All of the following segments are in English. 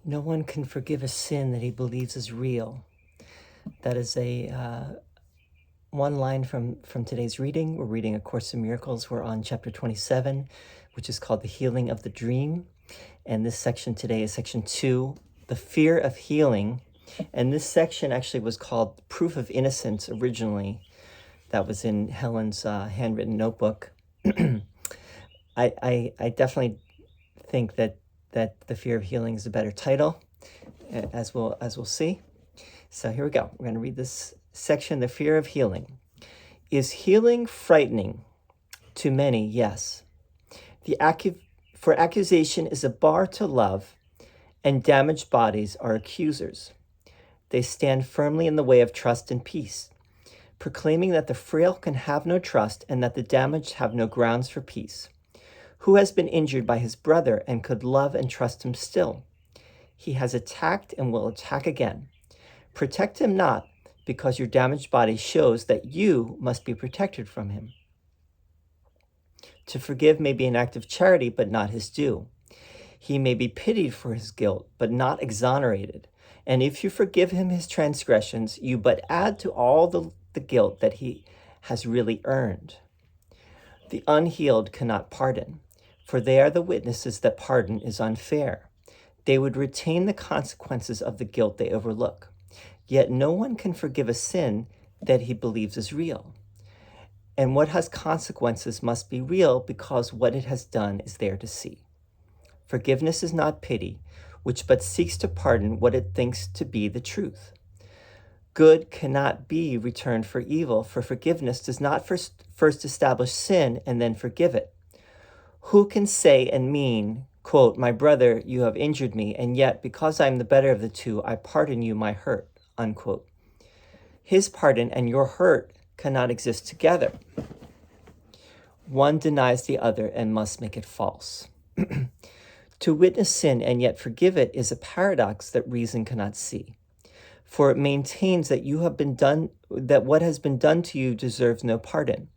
No one can forgive a sin that he believes is real. That is a one line from today's reading. We're reading A Course in Miracles. We're on chapter 27, which is called The Healing of the Dream. And this section today is section 2, The Fear of Healing. And this section actually was called Proof of Innocence originally. That was in Helen's handwritten notebook. I definitely think that The Fear of Healing is a better title, as we'll see. So here we go. We're going to read this section, The Fear of Healing. Is healing frightening? To many, yes. For accusation is a bar to love, and damaged bodies are accusers. They stand firmly in the way of trust and peace, proclaiming that the frail can have no trust and that the damaged have no grounds for peace. Who has been injured by his brother and could love and trust him still? He has attacked and will attack again. Protect him not, because your damaged body shows that you must be protected from him. To forgive may be an act of charity, but not his due. He may be pitied for his guilt, but not exonerated. And if you forgive him his transgressions, you but add to all the guilt that he has really earned. The unhealed cannot pardon, for they are the witnesses that pardon is unfair. They would retain the consequences of the guilt they overlook. Yet no one can forgive a sin that he believes is real. And what has consequences must be real because what it has done is there to see. Forgiveness is not pity, which but seeks to pardon what it thinks to be the truth. Good cannot be returned for evil, for forgiveness does not first establish sin and then forgive it. Who can say and mean, quote, my brother, you have injured me, and yet because I am the better of the two, I pardon you my hurt, unquote. His pardon and your hurt cannot exist together. One denies the other and must make it false. To witness sin and yet forgive it is a paradox that reason cannot see. For it maintains that what has been done to you deserves no pardon.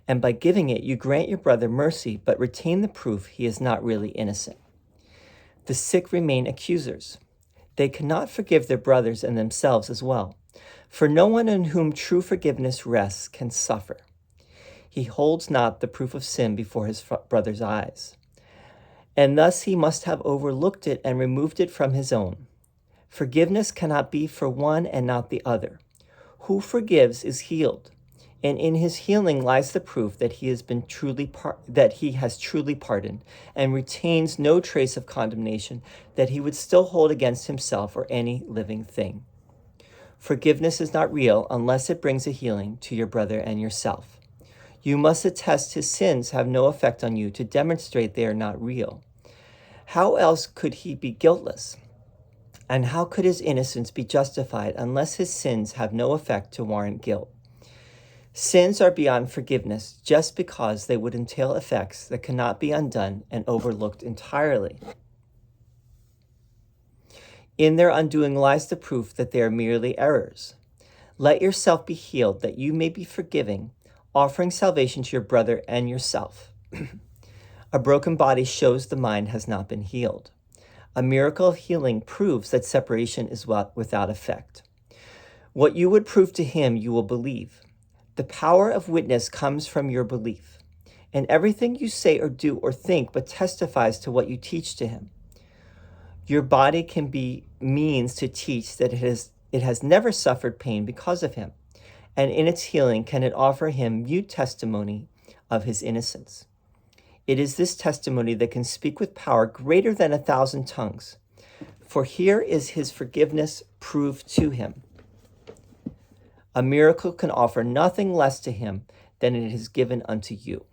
And by giving it, you grant your brother mercy, but retain the proof he is not really innocent. The sick remain accusers. They cannot forgive their brothers and themselves as well. For no one in whom true forgiveness rests can suffer. He holds not the proof of sin before his brother's eyes. And thus he must have overlooked it and removed it from his own. Forgiveness cannot be for one and not the other. Who forgives is healed, and in his healing lies the proof that he has truly pardoned and retains no trace of condemnation that he would still hold against himself or any living thing. Forgiveness is not real unless it brings a healing to your brother and yourself. You must attest his sins have no effect on you to demonstrate they are not real. How else could he be guiltless? And how could his innocence be justified unless his sins have no effect to warrant guilt? Sins are beyond forgiveness just because they would entail effects that cannot be undone and overlooked entirely. In their undoing lies the proof that they are merely errors. Let yourself be healed that you may be forgiving, offering salvation to your brother and yourself. A broken body shows the mind has not been healed. A miracle of healing proves that separation is without effect. What you would prove to him, you will believe. The power of witness comes from your belief, and everything you say or do or think but testifies to what you teach to him. Your body can be means to teach that it has never suffered pain because of him, and in its healing can it offer him mute testimony of his innocence. It is this testimony that can speak with power greater than 1,000 tongues, for here is his forgiveness proved to him. A miracle can offer nothing less to him than it is given unto you.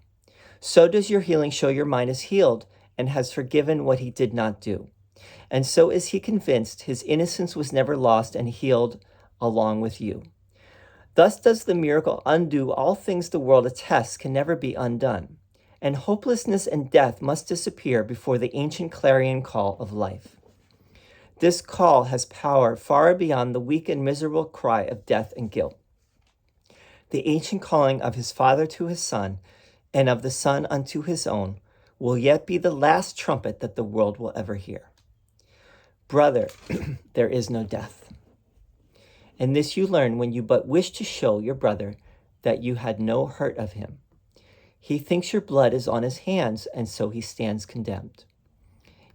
So does your healing show your mind is healed and has forgiven what he did not do. And so is he convinced his innocence was never lost and healed along with you. Thus does the miracle undo all things the world attests can never be undone, and hopelessness and death must disappear before the ancient clarion call of life. This call has power far beyond the weak and miserable cry of death and guilt. The ancient calling of his Father to his Son, and of the Son unto his own, will yet be the last trumpet that the world will ever hear. brother, there is no death. And this you learn when you but wish to show your brother that you had no hurt of him. He thinks your blood is on his hands, and so he stands condemned.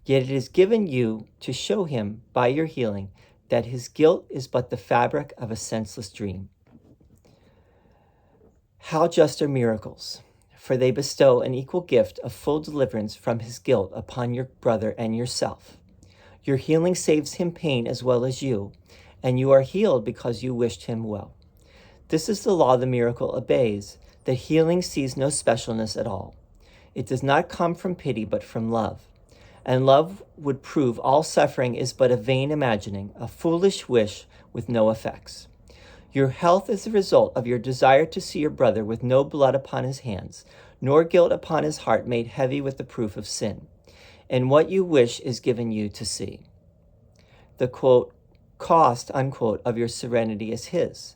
Yet it is given you to show him by your healing that his guilt is but the fabric of a senseless dream. How just are miracles, for they bestow an equal gift of full deliverance from his guilt upon your brother and yourself. Your healing saves him pain as well as you, and you are healed because you wished him well. This is the law the miracle obeys, that healing sees no specialness at all. It does not come from pity but from love. And love would prove all suffering is but a vain imagining, a foolish wish with no effects. Your health is the result of your desire to see your brother with no blood upon his hands, nor guilt upon his heart made heavy with the proof of sin. And what you wish is given you to see. The, quote, cost, unquote, of your serenity is his.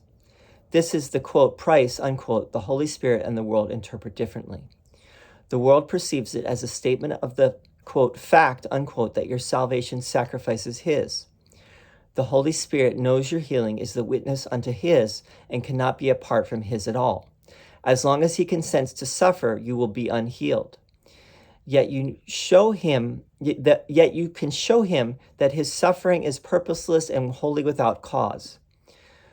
This is the, quote, price, unquote, the Holy Spirit and the world interpret differently. The world perceives it as a statement of the, quote, fact, unquote, that your salvation sacrifices his. The Holy Spirit knows your healing is the witness unto his and cannot be apart from his at all. As long as he consents to suffer, you will be unhealed. Yet you can show him that his suffering is purposeless and wholly without cause.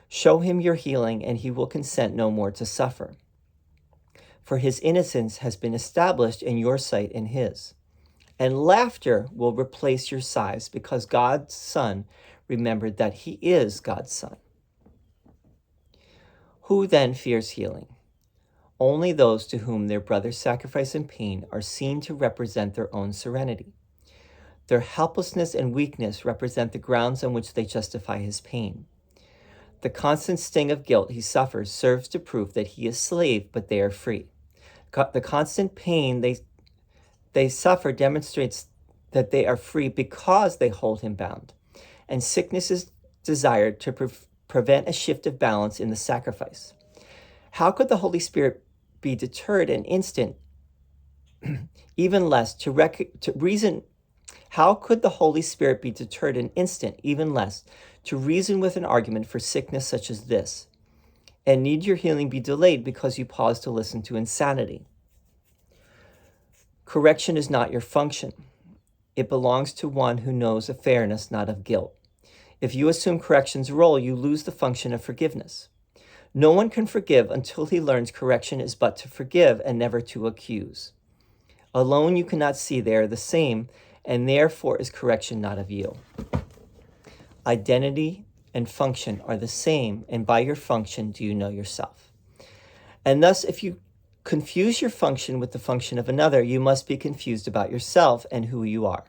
Show him your healing, and he will consent no more to suffer. For his innocence has been established in your sight and his. And laughter will replace your sighs, because God's Son remembered that he is God's Son. Who then fears healing? Only those to whom their brother's sacrifice and pain are seen to represent their own serenity. Their helplessness and weakness represent the grounds on which they justify his pain. The constant sting of guilt he suffers serves to prove that he is slave, but they are free. The constant pain they suffer demonstrates that they are free because they hold him bound. And sickness is desired to prevent a shift of balance in the sacrifice. How could the Holy Spirit be deterred an instant, even less to reason? How could the Holy Spirit be deterred an instant, even less to reason with an argument for sickness such as this? And need your healing be delayed because you pause to listen to insanity? Correction is not your function. It belongs to one who knows of fairness, not of guilt. If you assume correction's role, you lose the function of forgiveness. No one can forgive until he learns correction is but to forgive and never to accuse. Alone you cannot see they are the same, and therefore is correction not of you. Identity and function are the same, and by your function do you know yourself. And thus, if you confuse your function with the function of another, you must be confused about yourself and who you are.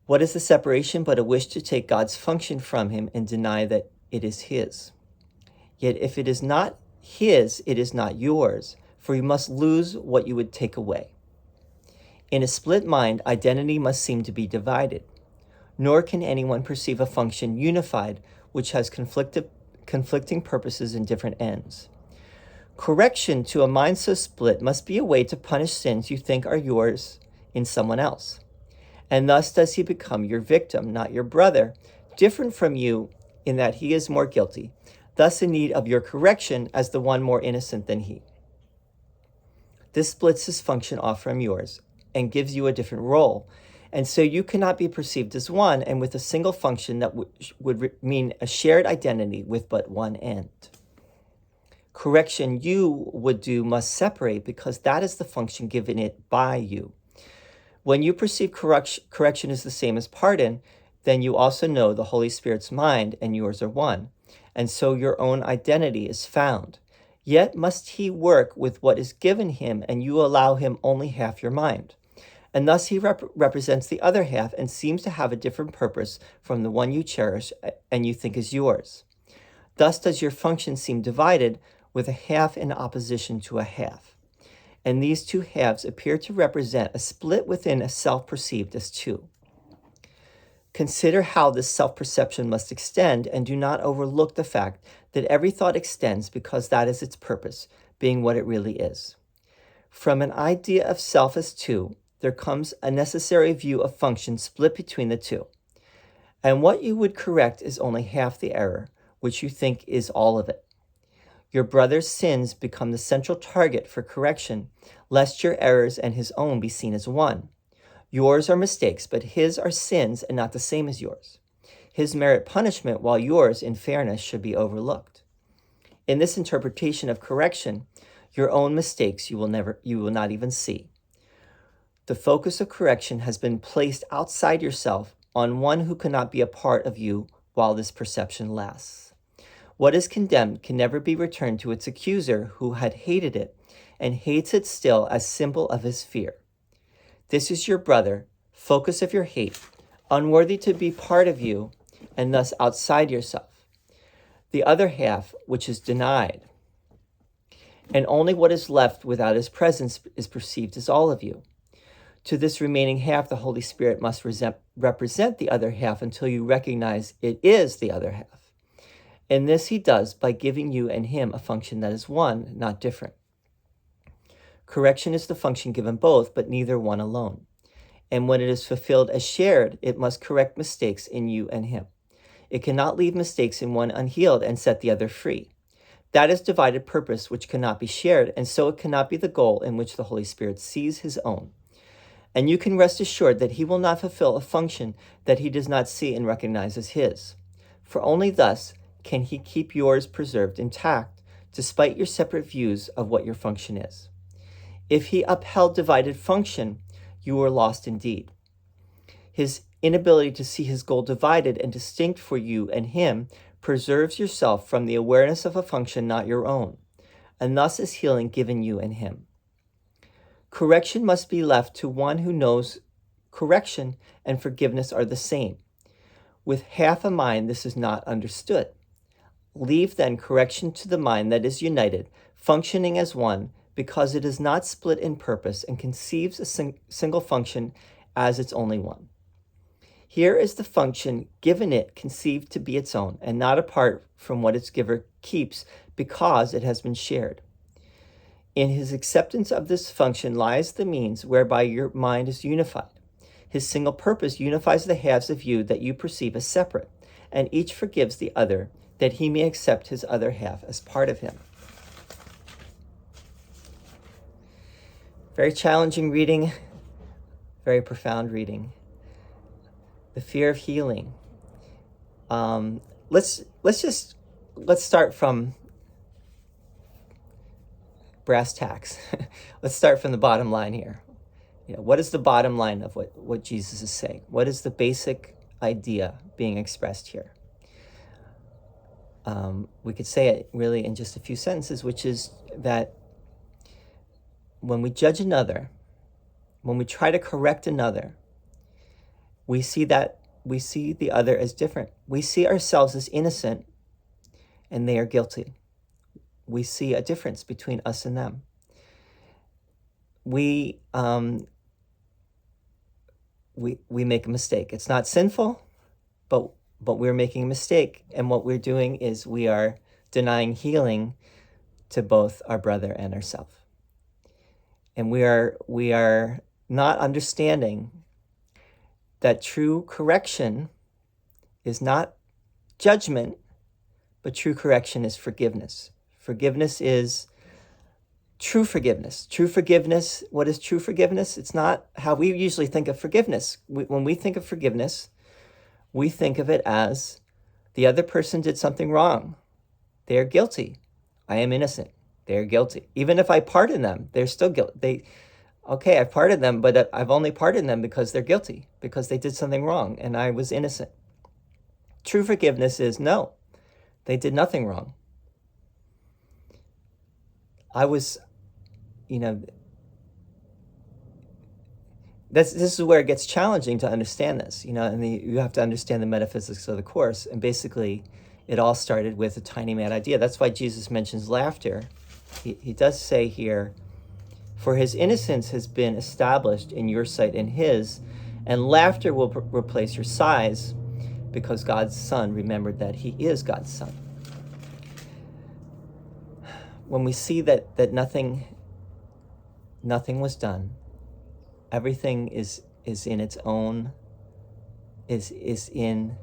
What is the separation but a wish to take God's function from him and deny that it is his? Yet if it is not his, it is not yours, for you must lose what you would take away. In a split mind, identity must seem to be divided, nor can anyone perceive a function unified which has conflicting purposes and different ends. Correction to a mind so split must be a way to punish sins you think are yours in someone else. And thus does he become your victim, not your brother, different from you in that he is more guilty, thus in need of your correction as the one more innocent than he. This splits his function off from yours and gives you a different role. And so you cannot be perceived as one and with a single function that would mean a shared identity with but one end. Correction you would do must separate because that is the function given it by you. When you perceive correction is the same as pardon, then you also know the Holy Spirit's mind and yours are one. And so your own identity is found. Yet must he work with what is given him, and you allow him only half your mind. And thus he represents the other half and seems to have a different purpose from the one you cherish and you think is yours. Thus does your function seem divided, with a half in opposition to a half. And these two halves appear to represent a split within a self perceived as two. Consider how this self-perception must extend, and do not overlook the fact that every thought extends because that is its purpose, being what it really is. From an idea of self as two, there comes a necessary view of function split between the two. And what you would correct is only half the error, which you think is all of it. Your brother's sins become the central target for correction, lest your errors and his own be seen as one. Yours are mistakes, but his are sins and not the same as yours. His merit punishment, while yours, in fairness, should be overlooked. In this interpretation of correction, your own mistakes you will not even see. The focus of correction has been placed outside yourself on one who cannot be a part of you while this perception lasts. What is condemned can never be returned to its accuser who had hated it and hates it still as symbol of his fear. This is your brother, focus of your hate, unworthy to be part of you and thus outside yourself. The other half, which is denied, and only what is left without his presence is perceived as all of you. To this remaining half, the Holy Spirit must represent the other half until you recognize it is the other half. And this he does by giving you and him a function that is one, not different. Correction is the function given both, but neither one alone. And when it is fulfilled as shared, it must correct mistakes in you and him. It cannot leave mistakes in one unhealed and set the other free. That is divided purpose which cannot be shared, and so it cannot be the goal in which the Holy Spirit sees his own. And you can rest assured that he will not fulfill a function that he does not see and recognize as his. For only thus can he keep yours preserved intact, despite your separate views of what your function is. If he upheld divided function, you were lost indeed. His inability to see his goal divided and distinct for you and him preserves yourself from the awareness of a function not your own, and thus is healing given you and him. Correction must be left to one who knows correction and forgiveness are the same. With half a mind, this is not understood. Leave then correction to the mind that is united, functioning as one, because it is not split in purpose and conceives a single function as its only one. Here is the function given it conceived to be its own, and not apart from what its giver keeps, because it has been shared. In his acceptance of this function lies the means whereby your mind is unified. His single purpose unifies the halves of you that you perceive as separate, and each forgives the other, that he may accept his other half as part of him. Very challenging reading, very profound reading. The fear of healing. Let's start from brass tacks. Let's start from the bottom line here. What is the bottom line of what Jesus is saying? What is the basic idea being expressed here? We could say it really in just a few sentences, which is that when we judge another, when we try to correct another, we see the other as different. We see ourselves as innocent and they are guilty. We see a difference between us and them. We make a mistake. It's not sinful, but we're making a mistake. And what we're doing is we are denying healing to both our brother and ourselves. And we are not understanding that true correction is not judgment, but true correction is forgiveness. Forgiveness is true forgiveness. True forgiveness, what is true forgiveness? It's not how we usually think of forgiveness. When we think of forgiveness, we think of it as the other person did something wrong. They are guilty. I am innocent. They are guilty. Even if I pardon them, they're still guilty. Okay, I've pardoned them, but I've only pardoned them because they're guilty, because they did something wrong and I was innocent. True forgiveness is no, they did nothing wrong. This is where it gets challenging to understand this, and you have to understand the metaphysics of the Course. And basically, it all started with a tiny mad idea. That's why Jesus mentions laughter. He does say here, for his innocence has been established in your sight and his, and laughter will replace your sighs, because God's Son remembered that he is God's Son. When we see that nothing was done, everything is in its own, is in,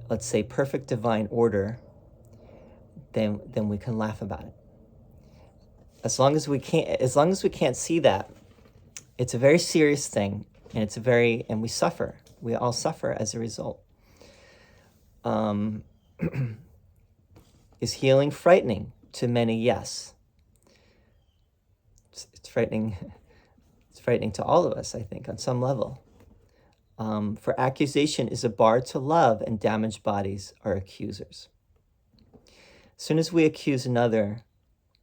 let's say, perfect divine order, then we can laugh about it. As long as we can't see that, it's a very serious thing, and we suffer. We all suffer as a result. Is healing frightening to many? Yes. It's frightening. It's frightening to all of us, I think, on some level. For accusation is a bar to love, and damaged bodies are accusers. As soon as we accuse another,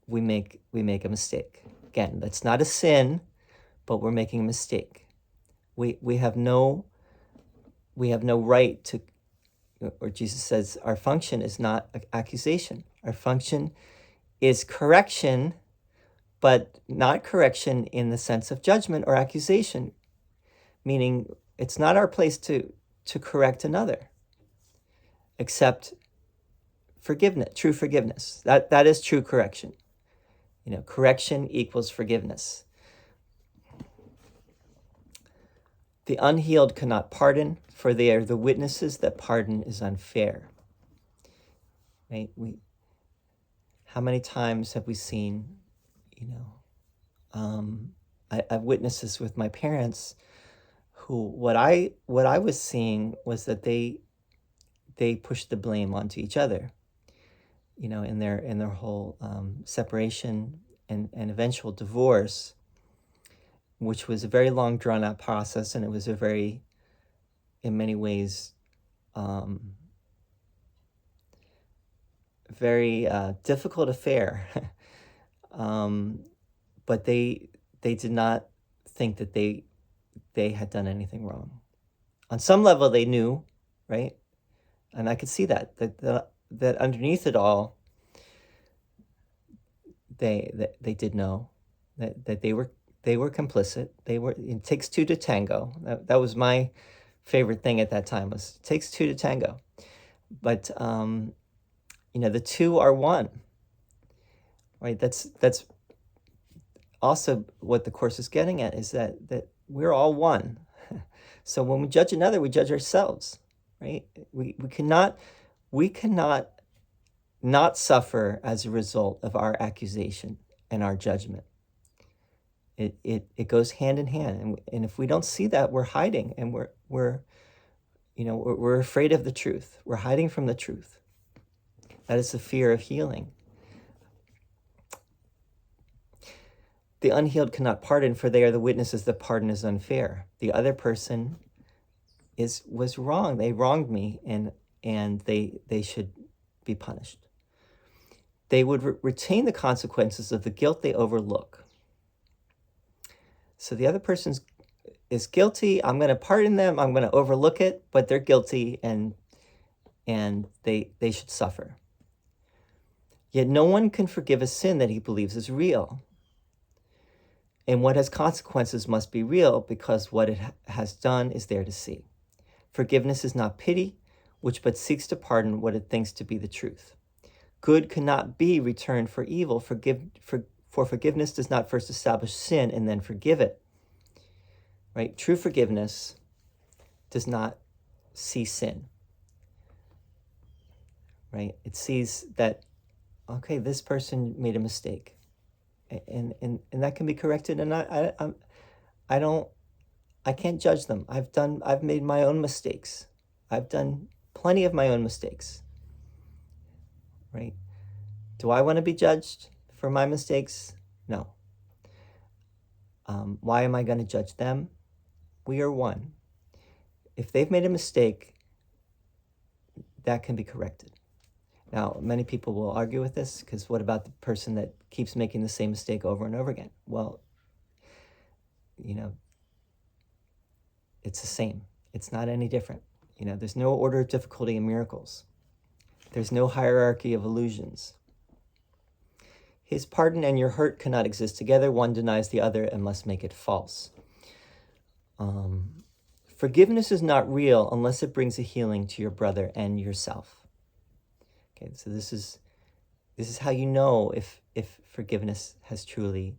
we make a mistake. Again, that's not a sin, but we're making a mistake. We have no right to, or Jesus says our function is not accusation. Our function is correction, but not correction in the sense of judgment or accusation, meaning it's not our place to correct another, except forgiveness, true forgiveness. That is true correction. Correction equals forgiveness. The unhealed cannot pardon, for they are the witnesses that pardon is unfair. Right? How many times have we seen, I've witnessed this with my parents, who what I was seeing was that they pushed the blame onto each other, in their whole separation and eventual divorce, which was a very long, drawn-out process, and it was a very, in many ways, very difficult affair. But they did not think that they had done anything wrong. On some level, they knew, right? And I could see that underneath it all, they did know that they were complicit. It takes two to tango. That was my favorite thing at that time, was it takes two to tango. But the two are one, right? That's also what the Course is getting at, is that we're all one. So when we judge another, we judge ourselves, right? We cannot not suffer as a result of our accusation and our judgment. It goes hand in hand, and if we don't see that, we're hiding, and we're afraid of the truth. We're hiding from the truth. That is the fear of healing. The unhealed cannot pardon, for they are the witnesses that pardon is unfair. The other person was wrong. They wronged me, and they should be punished. They would retain the consequences of the guilt they overlook. So the other person is guilty. I'm going to pardon them. I'm going to overlook it, but they're guilty, and they should suffer. Yet no one can forgive a sin that he believes is real. And what has consequences must be real, because what it has done is there to see. Forgiveness is not pity, which but seeks to pardon what it thinks to be the truth. Good cannot be returned for evil. For forgiveness does not first establish sin and then forgive it. Right? True forgiveness does not see sin. Right? It sees that, okay, this person made a mistake, and that can be corrected, and I can't judge them. I've made my own mistakes. I've done plenty of my own mistakes. Right? Do I want to be judged for my mistakes? No. Why am I going to judge them? We are one. If they've made a mistake, that can be corrected. Now, many people will argue with this, because what about the person that keeps making the same mistake over and over again? Well, it's the same. It's not any different. There's no order of difficulty in miracles. There's no hierarchy of illusions. His pardon and your hurt cannot exist together. One denies the other and must make it false. Forgiveness is not real unless it brings a healing to your brother and yourself. Okay, so this is how you know if forgiveness has truly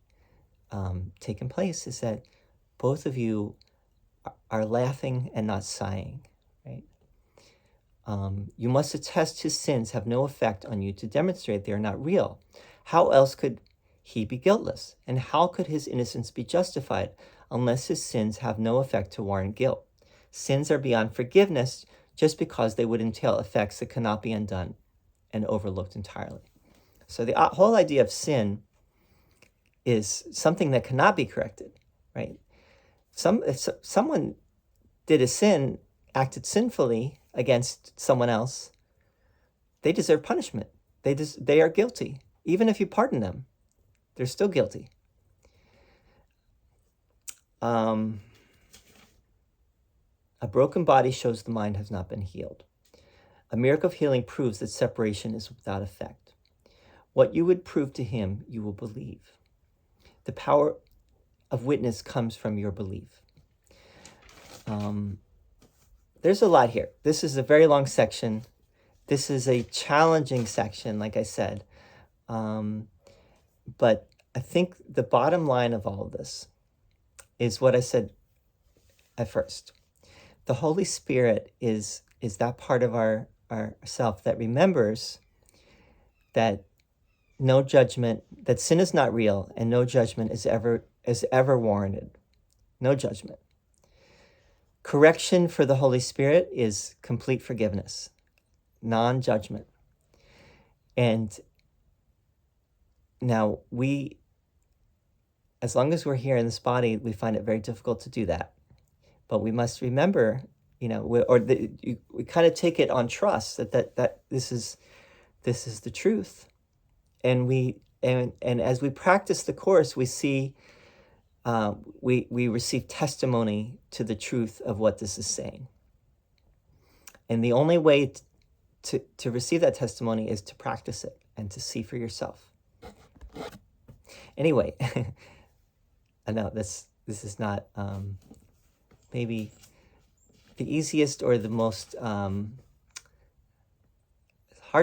taken place, is that both of you are laughing and not sighing, right? You must attest his sins have no effect on you to demonstrate they are not real. How else could he be guiltless? And how could his innocence be justified unless his sins have no effect to warrant guilt? Sins are beyond forgiveness just because they would entail effects that cannot be undone and overlooked entirely. So the whole idea of sin is something that cannot be corrected, right? If someone did a sin, acted sinfully against someone else, they deserve punishment. They are guilty. Even if you pardon them, they're still guilty. A broken body shows the mind has not been healed. A miracle of healing proves that separation is without effect. What you would prove to him, you will believe. The power of witness comes from your belief. There's a lot here. This is a very long section. This is a challenging section, like I said. But I think the bottom line of all of this is what I said at first. The Holy Spirit is that part of our self that remembers that no judgment, that sin is not real, and no judgment is ever warranted. No judgment. Correction for the Holy Spirit is complete forgiveness, non-judgment. And now as long as we're here in this body, we find it very difficult to do that. But we must remember, we kind of take it on trust that this is the truth. And as we practice the Course, we see, we receive testimony to the truth of what this is saying. And the only way to receive that testimony is to practice it and to see for yourself. Anyway, I know this is not maybe the easiest or the most hard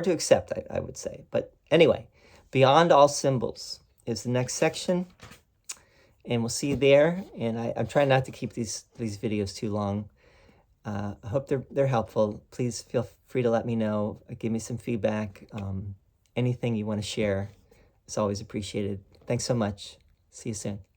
to accept, I would say. But anyway, Beyond All Symbols is the next section. And we'll see you there. And I'm trying not to keep these videos too long. I hope they're helpful. Please feel free to let me know. Give me some feedback. Anything you want to share is always appreciated. Thanks so much. See you soon.